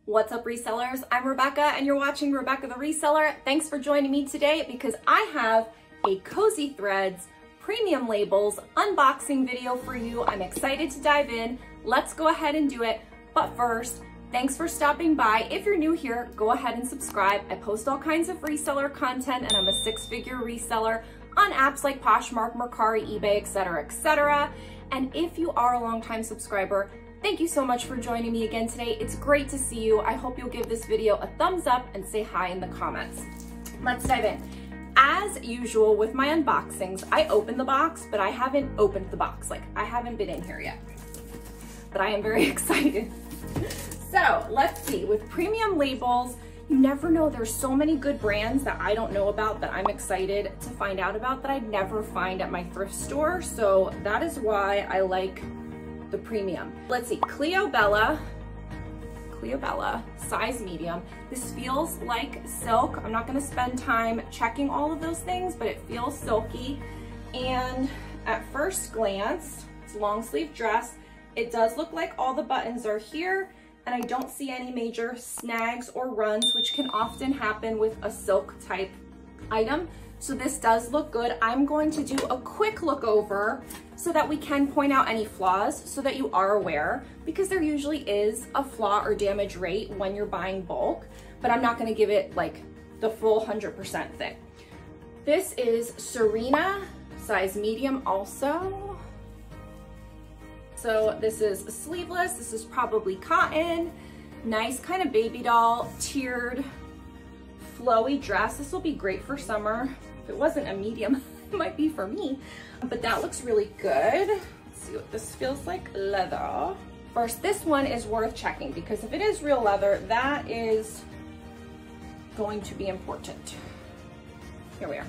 What's up, resellers? I'm Rebecca and you're watching Rebecca the Reseller. Thanks for joining me today because I have a Kosei Threads premium labels unboxing video for you. I'm excited to dive in. Let's go ahead and do it. But first, thanks for stopping by. If you're new here, go ahead and subscribe. I post all kinds of reseller content and I'm a six-figure reseller on apps like Poshmark, Mercari, eBay, etc., etc. And if you are a longtime subscriber, thank you so much for joining me again today. It's great to see you. I hope you'll give this video a thumbs up and say hi in the comments. Let's dive in. As usual with my unboxings, I open the box, but I haven't opened the box. Like, I haven't been in here yet, but I am very excited. So let's see, with premium labels, you never know. There's so many good brands that I don't know about that I'm excited to find out about that I'd never find at my thrift store. So that is why I like the premium. Let's see, Cleo Bella, size medium. This feels like silk. I'm not gonna spend time checking all of those things, but it feels silky. And at first glance, it's a long sleeve dress. It does look like all the buttons are here, and I don't see any major snags or runs, which can often happen with a silk type item. So this does look good. I'm going to do a quick look over so that we can point out any flaws so that you are aware, because there usually is a flaw or damage rate when you're buying bulk, but I'm not gonna give it like the full 100% thing. This is Serena, size medium also. So this is sleeveless. This is probably cotton. Nice kind of baby doll, tiered, flowy dress. This will be great for summer. If it wasn't a medium, it might be for me. But that looks really good. Let's see what this feels like. Leather. First, this one is worth checking because if it is real leather, that is going to be important. Here we are.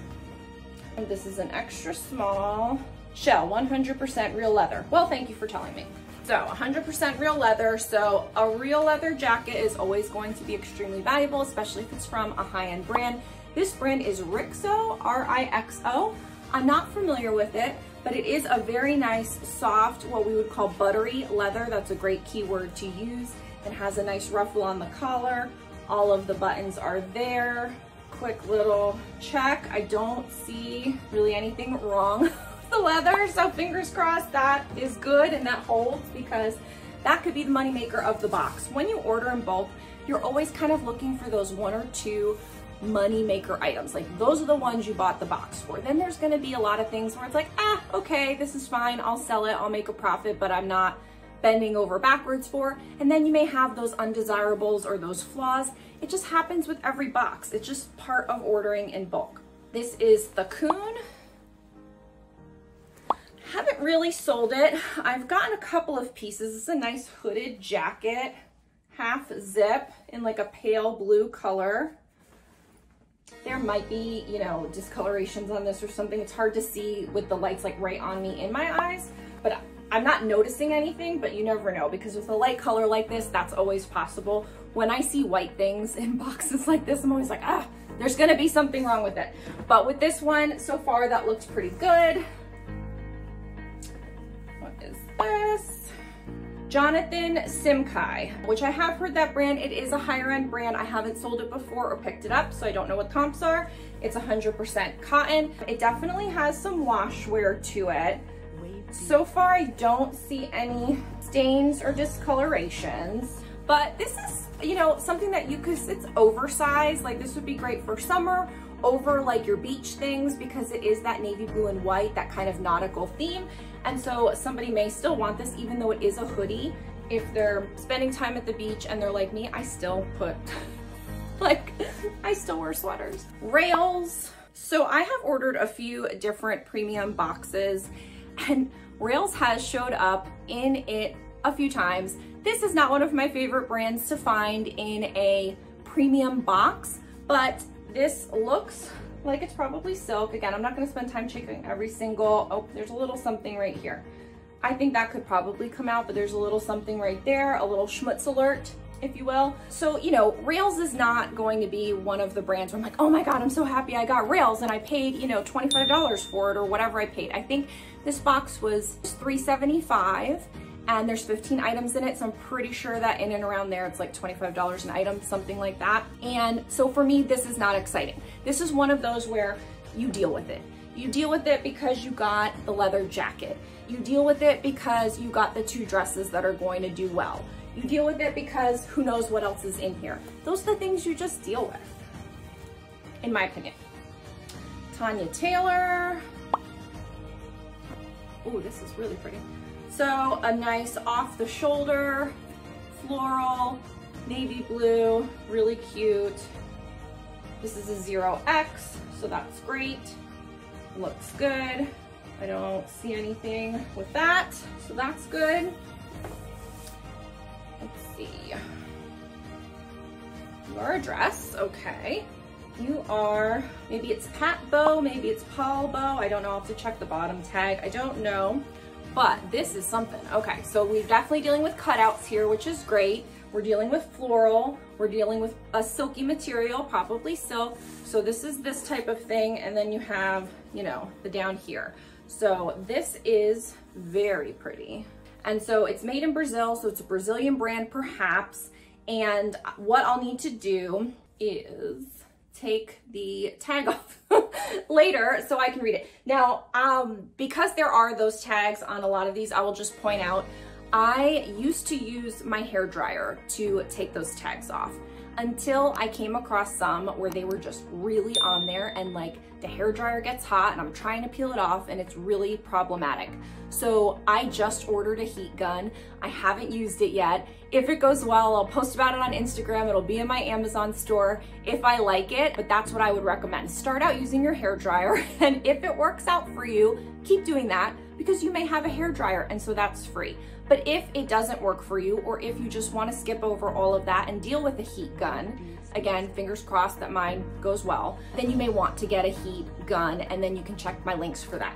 And this is an extra small shell, 100% real leather. Well, thank you for telling me. So 100% real leather. So a real leather jacket is always going to be extremely valuable, especially if it's from a high-end brand. This brand is Rixo, R-I-X-O. I'm not familiar with it, but it is a very nice, soft, what we would call buttery leather. That's a great keyword to use. It has a nice ruffle on the collar. All of the buttons are there. Quick little check. I don't see really anything wrong the leather, so fingers crossed that is good and that holds, because that could be the moneymaker of the box. When you order in bulk, you're always kind of looking for those one or two moneymaker items. Like, those are the ones you bought the box for. Then there's gonna be a lot of things where it's like, okay, this is fine, I'll sell it, I'll make a profit, but I'm not bending over backwards for. And then you may have those undesirables or those flaws. It just happens with every box. It's just part of ordering in bulk. This is the Coon. Haven't really sold it. I've gotten a couple of pieces. It's a nice hooded jacket, half zip in like a pale blue color. There might be, you know, discolorations on this or something. It's hard to see with the lights like right on me in my eyes, but I'm not noticing anything, but you never know, because with a light color like this, that's always possible. When I see white things in boxes like this, I'm always like, there's gonna be something wrong with it. But with this one, so far, that looks pretty good. This Jonathan Simkai, which I have heard that brand. It is a higher end brand. I haven't sold it before or picked it up, so I don't know what comps are. It's 100% cotton. It definitely has some wash wear to it. So far, I don't see any stains or discolorations, but this is, you know, something that you could, it's oversized. Like, this would be great for summer over like your beach things, because it is that navy blue and white, that kind of nautical theme. And so somebody may still want this, even though it is a hoodie. If they're spending time at the beach and they're like me, I still put, like, I still wear sweaters. Rails. So I have ordered a few different premium boxes, and Rails has showed up in it a few times. This is not one of my favorite brands to find in a premium box, but this looks like it's probably silk. Again, I'm not gonna spend time checking every single, oh, there's a little something right here. I think that could probably come out, but there's a little something right there, a little schmutz alert, if you will. So, you know, Rails is not going to be one of the brands where I'm like, oh my God, I'm so happy I got Rails and I paid, you know, $25 for it or whatever I paid. I think this box was $3.75 and there's 15 items in it. So I'm pretty sure that in and around there, it's like $25 an item, something like that. And so for me, this is not exciting. This is one of those where you deal with it. You deal with it because you got the leather jacket. You deal with it because you got the 2 dresses that are going to do well. You deal with it because who knows what else is in here. Those are the things you just deal with, in my opinion. Tanya Taylor. Oh, this is really pretty. So a nice off the shoulder, floral, navy blue, really cute. This is a 0X, so that's great. Looks good. I don't see anything with that, so that's good. Let's see. You are a dress, okay. You are, maybe it's Pat bow, maybe it's Paul bow. I don't know, I'll have to check the bottom tag. I don't know, but this is something. Okay, so we're definitely dealing with cutouts here, which is great. We're dealing with floral. We're dealing with a silky material, probably silk. So this is this type of thing. And then you have, you know, the down here. So this is very pretty. And so it's made in Brazil. So it's a Brazilian brand perhaps. And what I'll need to do is take the tag off later so I can read it. Now, because there are those tags on a lot of these, I will just point out, I used to use my hair dryer to take those tags off until I came across some where they were just really on there, and like the hair dryer gets hot and I'm trying to peel it off and it's really problematic. So I just ordered a heat gun. I haven't used it yet. If it goes well, I'll post about it on Instagram. It'll be in my Amazon store if I like it, but that's what I would recommend. Start out using your hair dryer, and if it works out for you, keep doing that, because you may have a hair dryer and so that's free. But if it doesn't work for you, or if you just want to skip over all of that and deal with a heat gun, again, fingers crossed that mine goes well, then you may want to get a heat gun, and then you can check my links for that.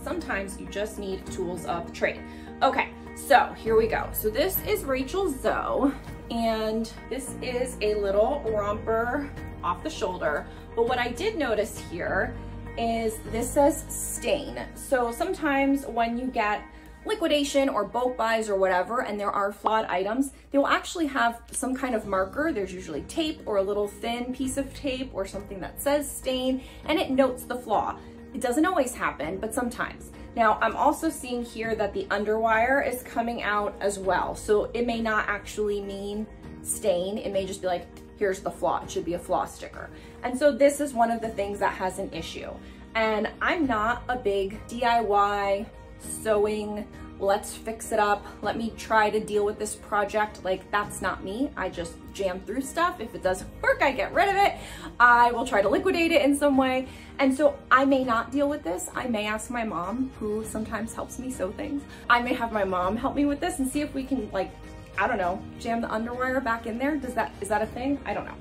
Sometimes you just need tools of the trade. Okay, so here we go. So this is Rachel Zoe, and this is a little romper off the shoulder. But what I did notice here is this says stain. So sometimes when you get liquidation or bulk buys or whatever, and there are flawed items, they will actually have some kind of marker. There's usually tape or a little thin piece of tape or something that says stain, and it notes the flaw. It doesn't always happen, but sometimes. Now, I'm also seeing here that the underwire is coming out as well. So it may not actually mean stain. It may just be like, here's the flaw. It should be a flaw sticker. And so this is one of the things that has an issue. And I'm not a big DIY sewing, let's fix it up, let me try to deal with this project. Like, that's not me. I just jam through stuff. If it doesn't work, I get rid of it. I will try to liquidate it in some way. And so I may not deal with this. I may ask my mom, who sometimes helps me sew things. I may have my mom help me with this and see if we can, like, I don't know, jam the underwire back in there. Is that a thing? I don't know.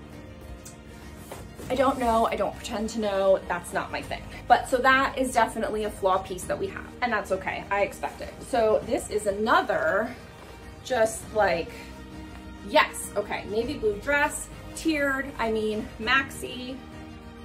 I don't know, I don't pretend to know, that's not my thing. But so that is definitely a flaw piece that we have, and that's okay, I expect it. So this is another, just like, yes, okay, navy blue dress, tiered, I mean, maxi,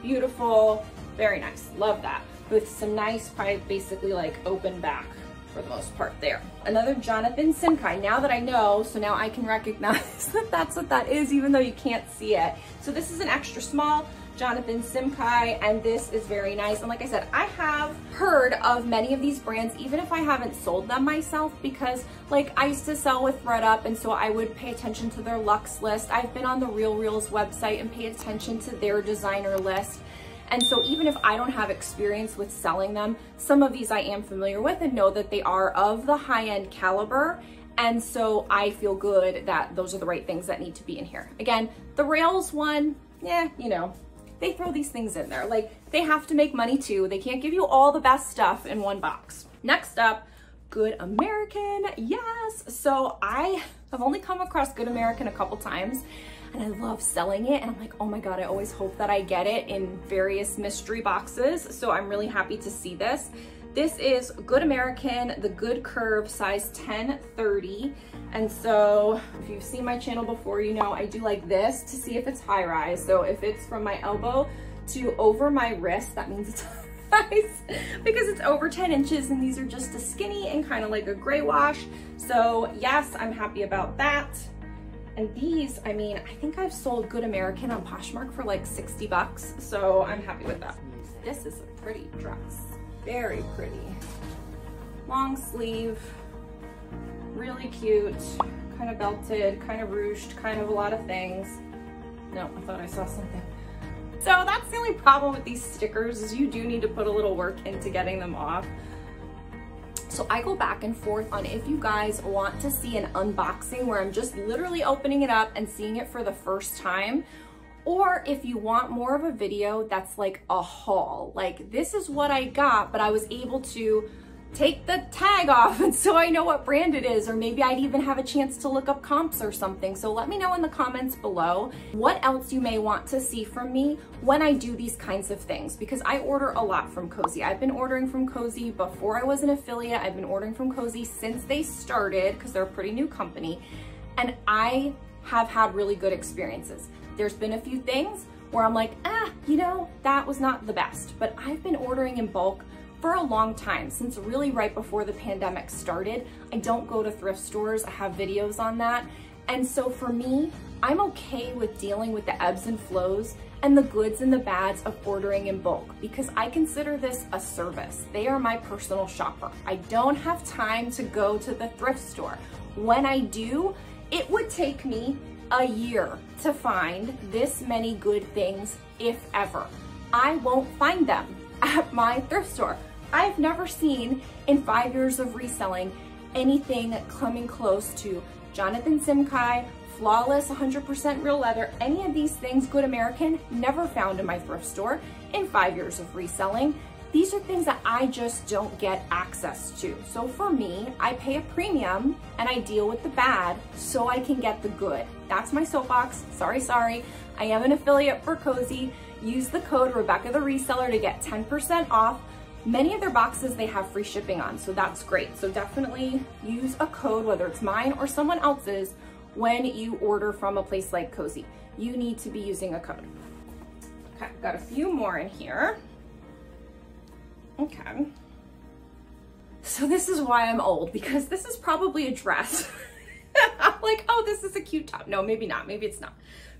beautiful, very nice, love that. With some nice, probably basically like open back for the most part there. Another Jonathan Simkai. Now that I know, so now I can recognize that that's what that is, even though you can't see it. So this is an extra small Jonathan Simkai, and this is very nice. And like I said, I have heard of many of these brands, even if I haven't sold them myself, because like I used to sell with ThreadUp, and so I would pay attention to their Luxe list. I've been on the Real Reels website and paid attention to their designer list. And so even if I don't have experience with selling them, some of these I am familiar with and know that they are of the high-end caliber. And so I feel good that those are the right things that need to be in here. Again, the Rails one, yeah, you know, they throw these things in there. Like, they have to make money too. They can't give you all the best stuff in one box. Next up, Good American, yes. So I have only come across Good American a couple times, and I love selling it. And I'm like, oh my God, I always hope that I get it in various mystery boxes. So I'm really happy to see this. This is Good American, the Good Curve, size 10-30. And so if you've seen my channel before, you know I do like this to see if it's high rise. So if it's from my elbow to over my wrist, that means it's guys, because it's over 10 inches and these are just a skinny and kind of like a gray wash. So yes, I'm happy about that. And these, I mean, I think I've sold Good American on Poshmark for like 60 bucks. So I'm happy with that. This is a pretty dress, very pretty. Long sleeve, really cute, kind of belted, kind of ruched, kind of a lot of things. No, I thought I saw something. So that's the only problem with these stickers is you do need to put a little work into getting them off. So I go back and forth on if you guys want to see an unboxing where I'm just literally opening it up and seeing it for the first time, or if you want more of a video that's like a haul. Like, this is what I got, but I was able to take the tag off and so I know what brand it is, or maybe I'd even have a chance to look up comps or something. So let me know in the comments below what else you may want to see from me when I do these kinds of things, because I order a lot from Kosei. I've been ordering from Kosei before I was an affiliate. I've been ordering from Kosei since they started, because they're a pretty new company, and I have had really good experiences. There's been a few things where I'm like, you know, that was not the best, but I've been ordering in bulk for a long time, since really right before the pandemic started. I don't go to thrift stores. I have videos on that. And so for me, I'm okay with dealing with the ebbs and flows and the goods and the bads of ordering in bulk, because I consider this a service. They are my personal shopper. I don't have time to go to the thrift store. When I do, it would take me a year to find this many good things, if ever. I won't find them at my thrift store. I've never seen in 5 years of reselling anything coming close to Jonathan Simkai, Flawless 100% real leather, any of these things, Good American, never found in my thrift store in 5 years of reselling. These are things that I just don't get access to. So for me, I pay a premium and I deal with the bad so I can get the good. That's my soapbox. Sorry. I am an affiliate for Kosei. Use the code Rebecca the Reseller to get 10% off. Many of their boxes they have free shipping on, so that's great. So definitely use a code, whether it's mine or someone else's, when you order from a place like Kosei. You need to be using a code. Okay, I've got a few more in here. Okay. So this is why I'm old, because this is probably a dress. I'm like, oh, this is a cute top. No, maybe not. Maybe it's not.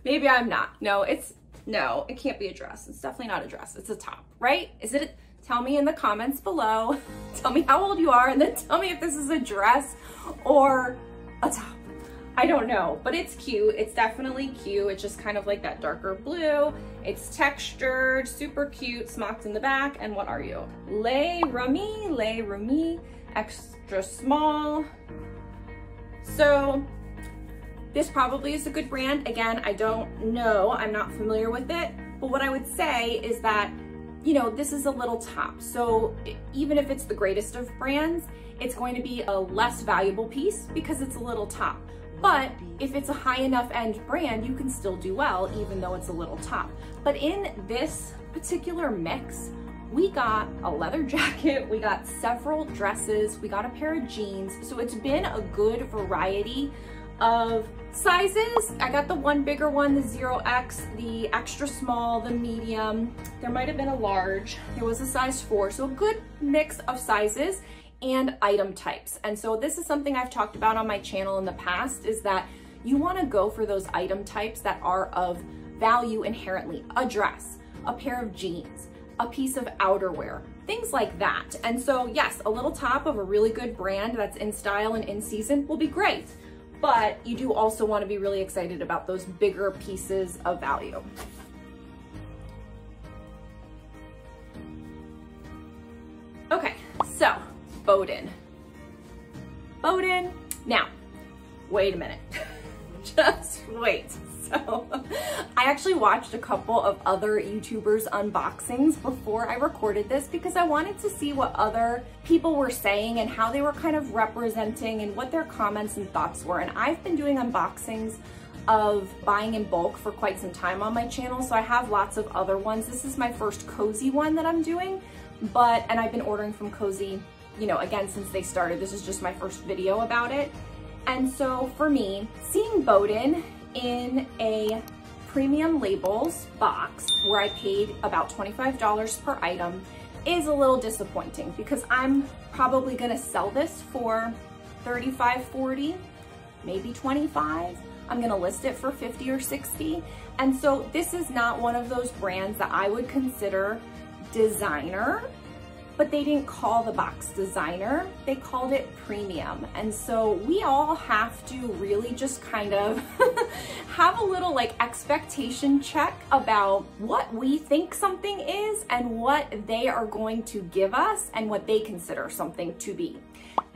Maybe I'm not. No, it can't be a dress. It's definitely not a dress. It's a top, right? Is it? Tell me in the comments below. Tell me how old you are, and then tell me if this is a dress or a top. I don't know, but it's cute. It's definitely cute. It's just kind of like that darker blue. It's textured, super cute, smocked in the back. And what are you? Les Rumi, extra small. So this probably is a good brand. Again, I don't know, I'm not familiar with it, but what I would say is that, you know, this is a little top. So even if it's the greatest of brands, it's going to be a less valuable piece because it's a little top. But if it's a high enough end brand, you can still do well, even though it's a little top. But in this particular mix, we got a leather jacket, we got several dresses, we got a pair of jeans. So it's been a good variety of sizes. I got the one bigger one, the 0X, the extra small, the medium. There might have been a large. There was a size 4. So a good mix of sizes and item types. And so this is something I've talked about on my channel in the past, is that you want to go for those item types that are of value inherently. A dress, a pair of jeans, a piece of outerwear, things like that. And so yes, a little top of a really good brand that's in style and in season will be great. But you do also want to be really excited about those bigger pieces of value. Okay, so Bowden. Now, wait a minute. Just wait. So I actually watched a couple of other YouTubers unboxings before I recorded this, because I wanted to see what other people were saying and how they were kind of representing and what their comments and thoughts were. And I've been doing unboxings of buying in bulk for quite some time on my channel, so I have lots of other ones. This is my first Kosei one that I'm doing, and I've been ordering from Kosei, you know, again, since they started. This is just my first video about it. And so for me, seeing Bowden in a premium labels box where I paid about $25 per item, is a little disappointing because I'm probably gonna sell this for $35, $40, maybe $25. I'm gonna list it for $50 or $60. And so this is not one of those brands that I would consider designer, but they didn't call the box designer, they called it premium. And so we all have to really just kind of have a little like expectation check about what we think something is and what they are going to give us and what they consider something to be.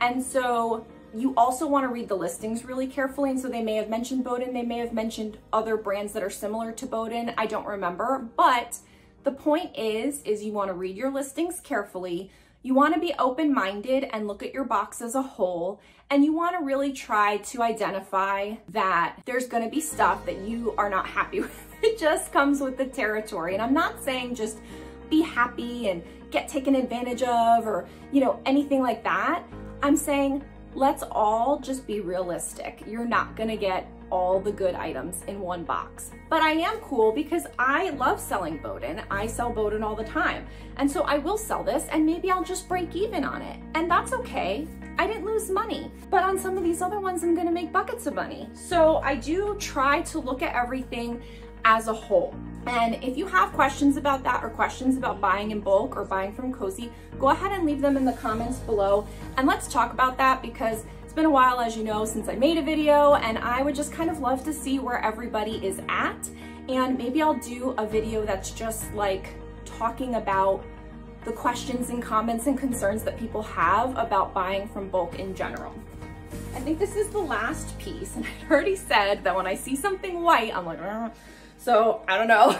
And so you also want to read the listings really carefully. And so they may have mentioned Bowden, they may have mentioned other brands that are similar to Bowden, I don't remember, but the point is you want to read your listings carefully. You want to be open-minded and look at your box as a whole. And you want to really try to identify that there's going to be stuff that you are not happy with. It just comes with the territory. And I'm not saying just be happy and get taken advantage of or, you know, anything like that. I'm saying let's all just be realistic. You're not going to get all the good items in one box. But I am cool because I love selling Bowden. I sell Bowden all the time. And so I will sell this and maybe I'll just break even on it. And that's okay. I didn't lose money. But on some of these other ones, I'm gonna make buckets of money. So I do try to look at everything as a whole. And if you have questions about that or questions about buying in bulk or buying from Kosei, go ahead and leave them in the comments below. And let's talk about that because it's been a while, as you know, since I made a video, and I would just kind of love to see where everybody is at. And maybe I'll do a video that's just like talking about the questions and comments and concerns that people have about buying from bulk in general. I think this is the last piece, and I'd already said that when I see something white, I'm like, so I don't know.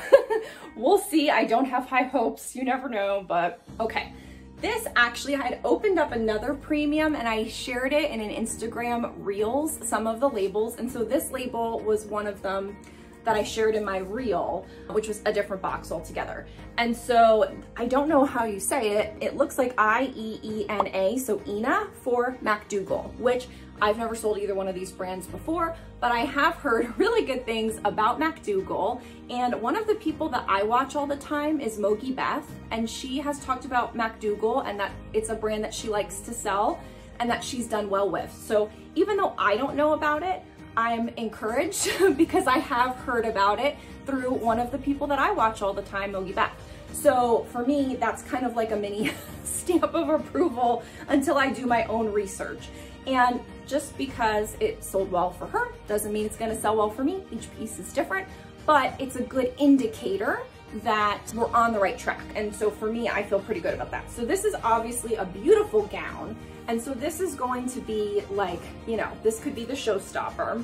We'll see. I don't have high hopes. You never know, but okay. This actually, I had opened up another premium and I shared it in an Instagram Reels, some of the labels. And so this label was one of them that I shared in my reel, which was a different box altogether. And so I don't know how you say it. It looks like I-E-E-N-A, so Ina for MacDougall, which I've never sold either one of these brands before, but I have heard really good things about MacDougall. And one of the people that I watch all the time is Mogi Beth, and she has talked about MacDougall and that it's a brand that she likes to sell and that she's done well with. So even though I don't know about it, I'm encouraged because I have heard about it through one of the people that I watch all the time, Mogi Beth. So for me, that's kind of like a mini stamp of approval until I do my own research. And just because it sold well for her doesn't mean it's gonna sell well for me. Each piece is different, but it's a good indicator that we're on the right track. And so for me, I feel pretty good about that. So this is obviously a beautiful gown. And so this is going to be like, you know, this could be the showstopper.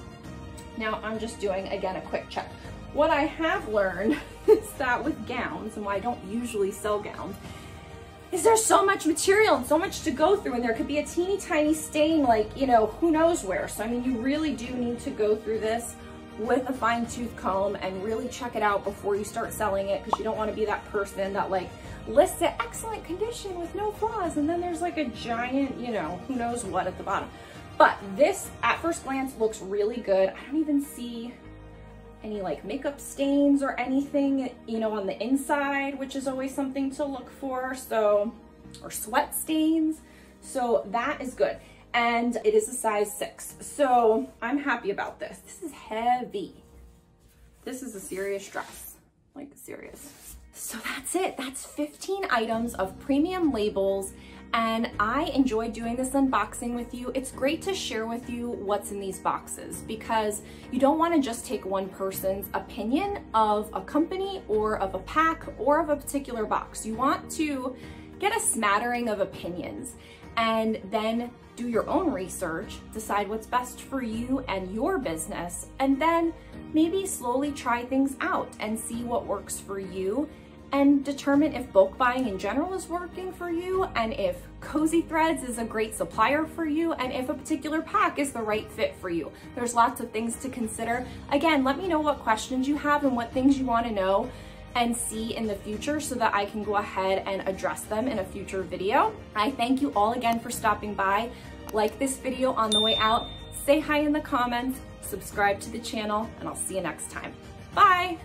Now I'm just doing, again, a quick check. What I have learned is that with gowns, and why I don't usually sell gowns, is there's so much material and so much to go through, and there could be a teeny tiny stain, like, you know, who knows where. So I mean, you really do need to go through this with a fine-tooth comb and really check it out before you start selling it, because you don't want to be that person that like lists it excellent condition with no flaws, and then there's like a giant, you know, who knows what at the bottom. But this at first glance looks really good. I don't even see any like makeup stains or anything, you know, on the inside, which is always something to look for. So, or sweat stains. So that is good. And it is a size 6. So I'm happy about this. This is heavy. This is a serious dress, like serious. So that's it. That's 15 items of premium labels. And I enjoy doing this unboxing with you. It's great to share with you what's in these boxes, because you don't want to just take one person's opinion of a company or of a pack or of a particular box. You want to get a smattering of opinions and then do your own research, decide what's best for you and your business, and then maybe slowly try things out and see what works for you, and determine if bulk buying in general is working for you, and if Kosei Threads is a great supplier for you, and if a particular pack is the right fit for you. There's lots of things to consider. Again, let me know what questions you have and what things you want to know and see in the future so that I can go ahead and address them in a future video. I thank you all again for stopping by. Like this video on the way out, say hi in the comments, subscribe to the channel, and I'll see you next time. Bye!